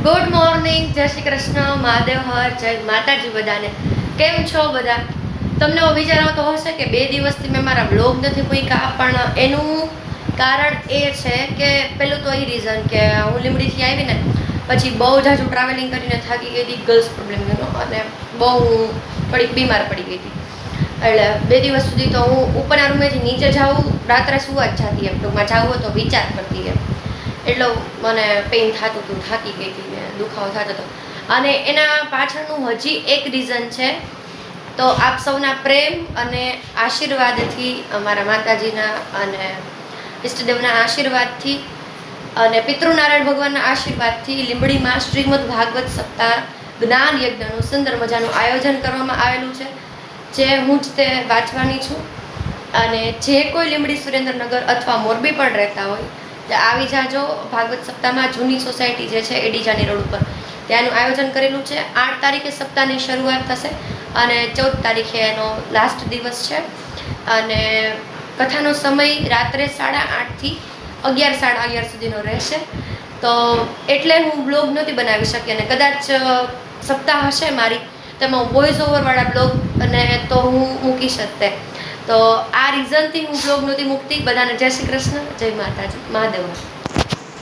Good morning, જય શ્રી કૃષ્ણ, મહાદેવ હર, જય માતાજી બધાને. કેમ છો બધા? તમને એવો વિચાર આવતો હશે કે 2 દિવસથી મેં મારા બ્લોગ નથી મૂક્યા, પણ એનું કારણ એ છે કે પેલું તો એ રીઝન કે હું લીંબડીથી આવીને પછી બહુ જાજુ ટ્રાવેલિંગ કરીને થાકી ગઈ હતી, ગર્લ્સ પ્રોબ્લેમનો, અને બહુ થોડીક બીમાર પડી ગઈ હતી. એટલે 2 દિવસ સુધી તો હું ઉપરના રૂમેથી નીચે જાઉં, રાત્રે સુવા જ જતી, એમ ટૂંકમાં જાવું હોય તો વિચાર કરતી એમ. એટલો મને પેઇન થતું હતું, થાકી ગઈ હતી ને દુખાવો થતો હતો. અને એના પાછળનું હજી એક રીઝન છે, તો આપ સૌના પ્રેમ અને આશીર્વાદથી, અમારા માતાજીના અને ઈષ્ટદેવના આશીર્વાદથી અને પિતૃનારાયણ ભગવાનના આશીર્વાદથી લીંબડીમાં શ્રીમદ ભાગવત સપ્તાહ જ્ઞાન યજ્ઞનું સુંદર મજાનું આયોજન કરવામાં આવેલું છે, જે હું જ તે વાંચવાની છું. અને જે કોઈ લીંબડી, સુરેન્દ્રનગર અથવા મોરબી પણ રહેતા હોય આવી જાજો. ભાગવત સપ્તાહમાં જૂની સોસાયટી જે છે એડીજાની રોડ ઉપર ત્યાંનું આયોજન કરેલું છે. 8 તારીખે સપ્તાહની શરૂઆત થશે અને 14 તારીખે એનો લાસ્ટ દિવસ છે. અને કથાનો સમય રાત્રે 8:30 થી 11, 11:30 સુધીનો રહેશે. તો એટલે હું બ્લોગ નહોતી બનાવી શકી, અને કદાચ સપ્તાહ હશે મારી તેમાં હું વોઇસ ઓવરવાળા બ્લોગ અને તો હું મૂકી શકતે. તો આ રીઝનથી હું બ્લોગ નહોતી મૂકતી. બધાને જય શ્રી કૃષ્ણ, જય માતાજી, મહાદેવ.